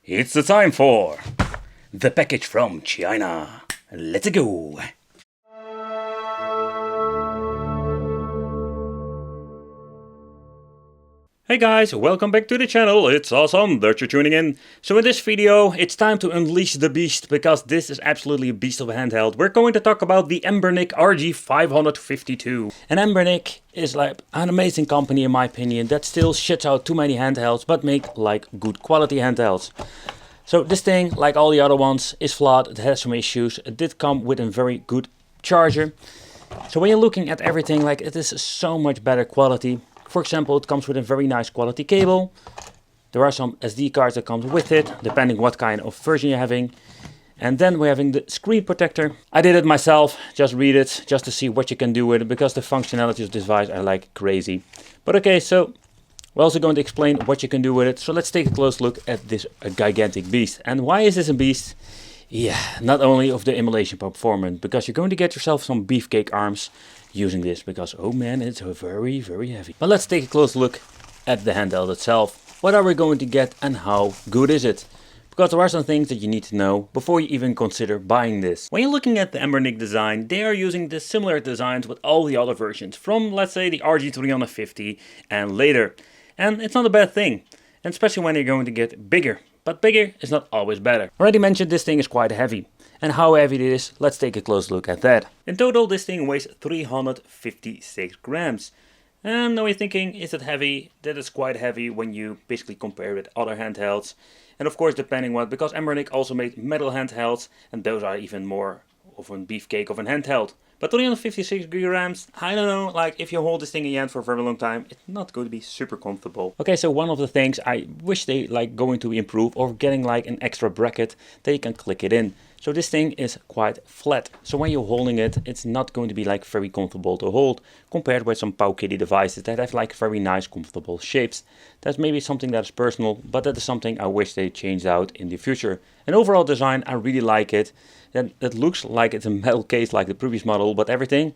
It's the time for the package from China. Let's go! Hey guys, welcome back to the channel. It's awesome that you're tuning in. So in this video, it's time to unleash the beast, because this is absolutely a beast of a handheld. We're going to talk about the Anbenic RG552. And Anbenic is like an amazing company in my opinion that still shits out too many handhelds, but make like good quality handhelds. So this thing, like all the other ones, is flawed. It has some issues. It did come with a very good charger. So when you're looking at everything, like it is so much better quality. For example, it comes with a very nice quality cable. There are some SD cards that comes with it, depending what kind of version you're having. And then we're having the screen protector. I did it myself, just read it, just to see what you can do with it, because the functionality of this device are like crazy. But okay, so we're also going to explain what you can do with it. So let's take a close look at this gigantic beast. And why is this a beast? Yeah, not only of the emulation performance, because you're going to get yourself some beefcake arms using this, because oh man, it's very heavy. But let's take a close look at the handheld itself. What are we going to get and how good is it? Because there are some things that you need to know before you even consider buying this. When you're looking at the Anbenic design, they are using the similar designs with all the other versions, from let's say the RG350 and later. And it's not a bad thing, and especially when you're going to get bigger. But bigger is not always better. Already mentioned this thing is quite heavy. And how heavy it is, let's take a close look at that. In total, this thing weighs 356 grams. And now you're thinking, is it heavy? That is quite heavy when you basically compare it with other handhelds. And of course, depending what, because Anbenic also made metal handhelds, and those are even more of a beefcake of a handheld. But 356 grams, I don't know, like if you hold this thing in your hand for a very long time, it's not going to be super comfortable. Okay, so one of the things I wish they like going to improve, or getting like an extra bracket that you can click it in. So this thing is quite flat. So when you're holding it, it's not going to be like very comfortable to hold, compared with some Powkiddy devices that have like very nice comfortable shapes. That's maybe something that is personal, but that is something I wish they changed out in the future. And overall design, I really like it. And it looks like it's a metal case like the previous model, but everything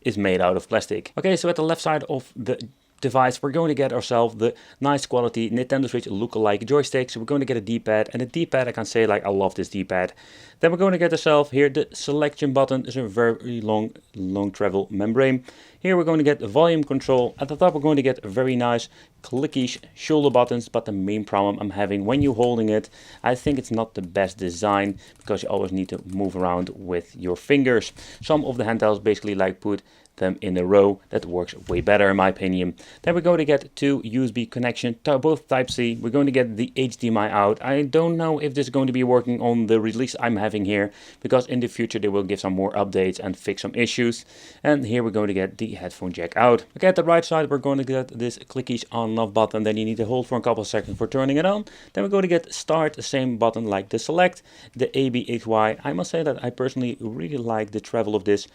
is made out of plastic. Okay, so at the left side of the device, we're going to get ourselves the nice quality Nintendo Switch look-alike joystick. So we're going to get a D-pad, and the D-pad, I can say like I love this D-pad. Then we're going to get ourselves here the selection button. Is a very long travel membrane. Here we're going to get the volume control. At the top we're going to get a very nice clicky shoulder buttons, but the main problem I'm having when you're holding it, I think it's not the best design, because you always need to move around with your fingers. Some of the handhelds basically like put them in a row. That works way better in my opinion. Then we're going to get two USB connection, both Type-C. We're going to get the HDMI out. I don't know if this is going to be working on the release I'm having here, because in the future they will give some more updates and fix some issues. And here we're going to get the headphone jack out. Okay, at the right side we're going to get this clickies on off button. Then you need to hold for a couple of seconds for turning it on. Then we're going to get start, the same button like the select, the ABXY. I must say that I personally really like the travel of this.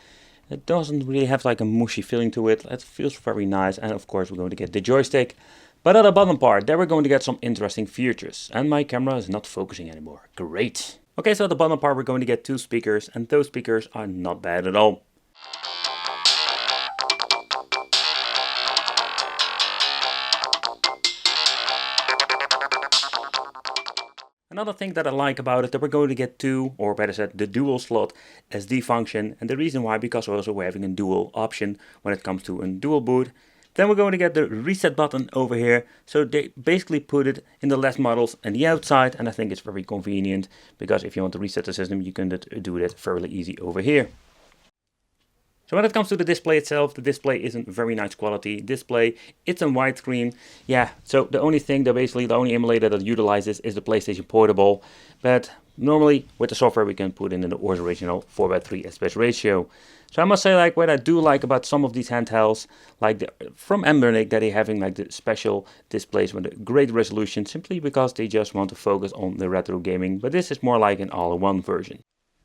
It doesn't really have like a mushy feeling to it. It feels very nice. And of course we're going to get the joystick. But at the bottom part, there we're going to get some interesting features. And my camera is not focusing anymore. Great. Okay, so at the bottom part we're going to get two speakers. And those speakers are not bad at all. Another thing that I like about it, that we're going to get two, or better said, the dual slot SD function. And the reason why, because also we're having a dual option when it comes to a dual boot. Then we're going to get the reset button over here. So they basically put it in the left models and the outside. And I think it's very convenient, because if you want to reset the system, you can do that fairly easy over here. So when it comes to the display itself, the display isn't very nice quality display. It's a widescreen. Yeah, so the only thing that basically, the only emulator that utilizes is the PlayStation Portable. But normally with the software we can put in the original 4:3 aspect ratio. So I must say, like, what I do like about some of these handhelds, like from Anbenic, that they're having like the special displays with a great resolution, simply because they just want to focus on the retro gaming. But this is more like an all-in-one version.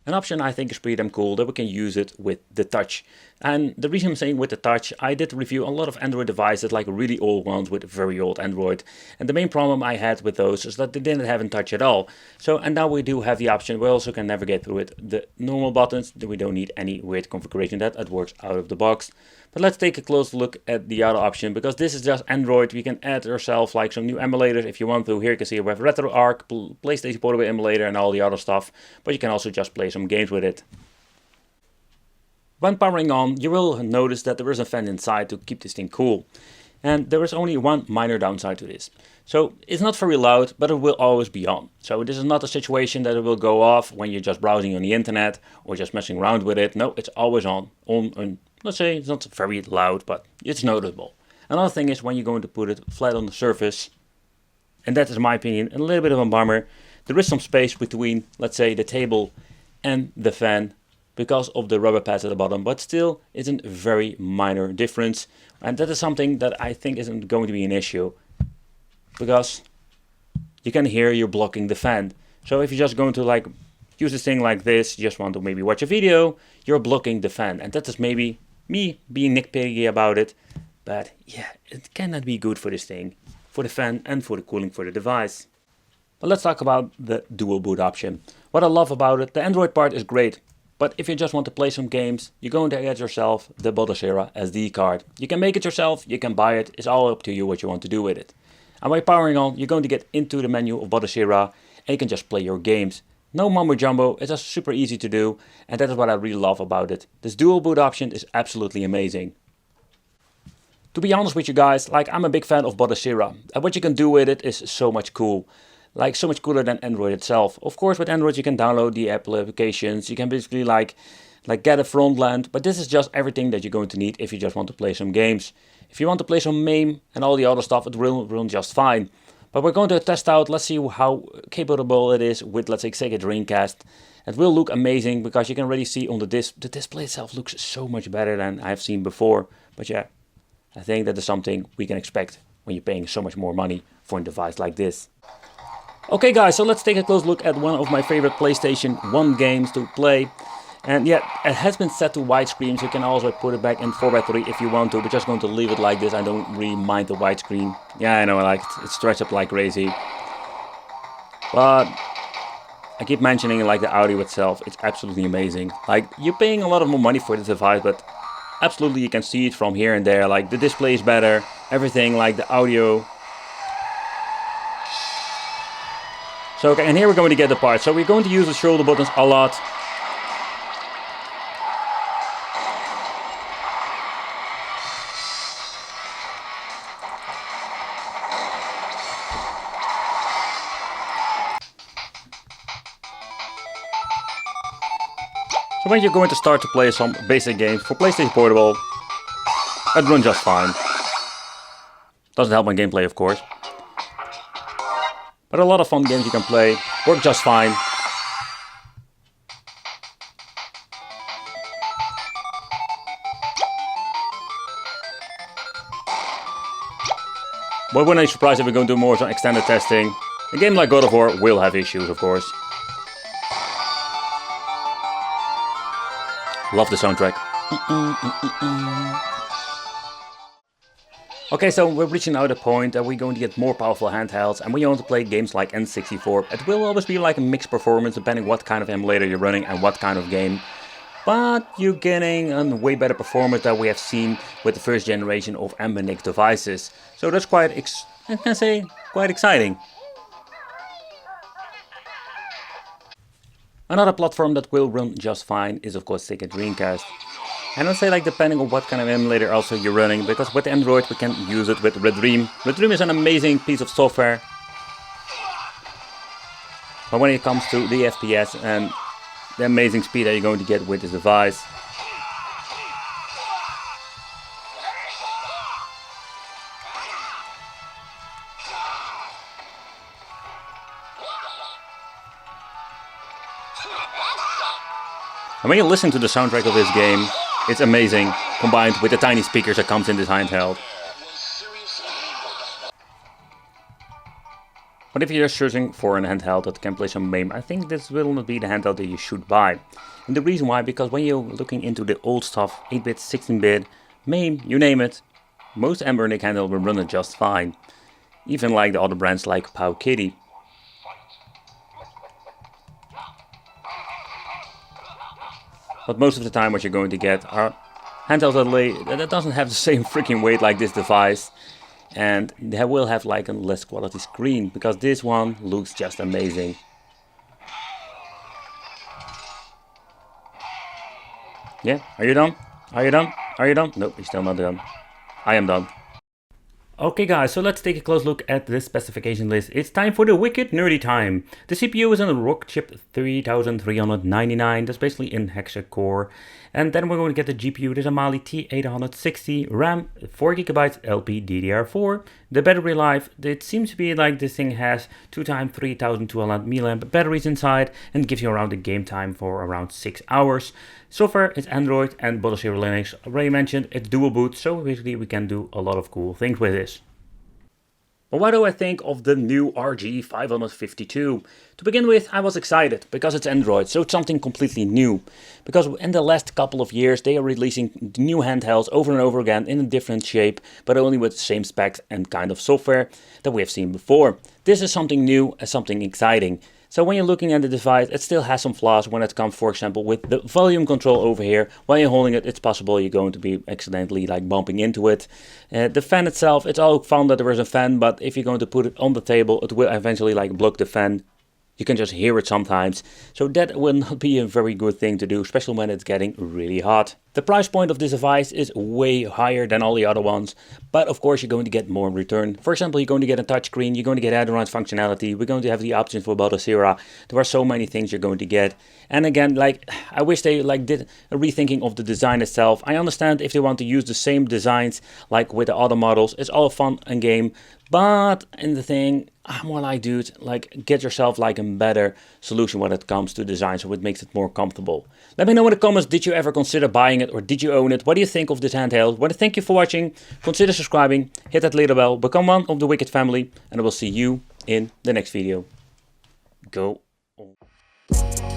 An option I think is pretty damn cool, that we can use it with the touch. And the reason I'm saying with the touch, I did review a lot of Android devices, like really old ones with very old Android. And the main problem I had with those is that they didn't have a touch at all. So, and now we do have the option. We also can navigate through it. The normal buttons, we don't need any weird configuration. That works out of the box. But let's take a close look at the other option, because this is just Android. We can add yourself like some new emulators if you want to. Here you can see we have RetroArch, PlayStation Portable Emulator and all the other stuff. But you can also just play some games with it. When powering on, you will notice that there is a fan inside to keep this thing cool. And there is only one minor downside to this. So it's not very loud, but it will always be on. So this is not a situation that it will go off when you're just browsing on the internet or just messing around with it. No, it's always on. Let's say it's not very loud, but it's noticeable. Another thing is when you're going to put it flat on the surface, and that is in my opinion a little bit of a bummer. There is some space between, let's say, the table and the fan, because of the rubber pads at the bottom, but still it's a very minor difference. And that is something that I think isn't going to be an issue, because you can hear you're blocking the fan. So if you're just going to like use this thing like this, you just want to maybe watch a video, you're blocking the fan. And that is maybe me being nitpicky about it, but yeah, it cannot be good for this thing, for the fan and for the cooling for the device. But let's talk about the dual boot option. What I love about it, the Android part is great. But if you just want to play some games, you're going to get yourself the Bodashira SD card. You can make it yourself, you can buy it, it's all up to you what you want to do with it. And by powering on, you're going to get into the menu of Bodashira and you can just play your games. No mumbo jumbo, it's just super easy to do, and that is what I really love about it. This dual boot option is absolutely amazing. To be honest with you guys, like I'm a big fan of Bodashira, and what you can do with it is so much cool. Like so much cooler than Android itself. Of course, with Android you can download the Apple applications, you can basically like get a front land, but this is just everything that you're going to need if you just want to play some games. If you want to play some MAME and all the other stuff, it will run just fine. But we're going to test out, let's see how capable it is with, let's say, Sega Dreamcast. It will look amazing because you can already see on the display itself looks so much better than I've seen before. But yeah, I think that is something we can expect when you're paying so much more money for a device like this. Okay guys, so let's take a close look at one of my favorite PlayStation 1 games to play. And yeah, it has been set to widescreen, so you can also put it back in 4:3 if you want to, but just going to leave it like this. I don't really mind the widescreen. Yeah, I know, I like it. It's stretched up like crazy. But I keep mentioning like the audio itself, it's absolutely amazing. Like, you're paying a lot of more money for this device, but absolutely you can see it from here and there. Like, the display is better, everything, like the audio. So, okay, and here we're going to get the parts. So we're going to use the shoulder buttons a lot. So when you're going to start to play some basic games for PlayStation Portable, it runs just fine. Doesn't help my gameplay, of course. But a lot of fun games you can play, work just fine. But wouldn't be surprised if we're going to do more some extended testing. A game like God of War will have issues, of course. Love the soundtrack. Okay, so we're reaching now the point that we're going to get more powerful handhelds, and when you want to play games like N64, it will always be like a mixed performance depending what kind of emulator you're running and what kind of game. But you're getting a way better performance that we have seen with the first generation of Anbenic devices. So that's quite, quite exciting. Another platform that will run just fine is of course Sega Dreamcast. And I'd say like depending on what kind of emulator also you're running, because with Android we can use it with Redream. Redream is an amazing piece of software. But when it comes to the FPS and the amazing speed that you're going to get with this device, and when you listen to the soundtrack of this game, it's amazing, combined with the tiny speakers that comes in this handheld. But if you're searching for an handheld that can play some MAME, I think this will not be the handheld that you should buy. And the reason why, because when you're looking into the old stuff, 8-bit, 16-bit, MAME, you name it, most Anbenic handheld will run it just fine. Even like the other brands like Pow Kitty. But most of the time what you're going to get are Handhelds that doesn't have the same freaking weight like this device. And they will have like a less quality screen, because this one looks just amazing. Yeah, are you done? Are you done? Are you done? Nope, you're still not done. I am done. Okay guys, so let's take a close look at this specification list. It's time for the wicked nerdy time. The CPU is on a Rockchip 3399, that's basically in hexa core. And then we're going to get the GPU, there's a Mali T860, RAM 4GB LPDDR4. The battery life, it seems to be like this thing has 2x 3200 mAh batteries inside and gives you around the game time for around 6 hours. Software is Android and Bottle Zero Linux. Already mentioned, it's dual boot, so basically we can do a lot of cool things with this. But what do I think of the new RG552? To begin with, I was excited because it's Android, so it's something completely new. Because in the last couple of years they are releasing new handhelds over and over again in a different shape, but only with the same specs and kind of software that we have seen before. This is something new and something exciting. So when you're looking at the device, it still has some flaws when it comes, for example, with the volume control over here. While you're holding it, it's possible you're going to be accidentally like bumping into it. The fan itself, it's all fun that there is a fan, but if you're going to put it on the table, it will eventually like block the fan. You can just hear it sometimes, so that will not be a very good thing to do, especially when it's getting really hot. The price point of this device is way higher than all the other ones, but of course you're going to get more in return. For example, you're going to get a touchscreen, you're going to get Android functionality, we're going to have the options for Bottle Zero. There are so many things you're going to get. And again, like, I wish they like did a rethinking of the design itself. I understand if they want to use the same designs like with the other models, it's all fun and game. But in the thing, I'm more like, dude, like get yourself like a better solution when it comes to design, so it makes it more comfortable. Let me know in the comments, did you ever consider buying it or did you own it? What do you think of this handheld? Well, thank you for watching. Consider subscribing, hit that little bell, become one of the Wicked family, and I will see you in the next video. Go on.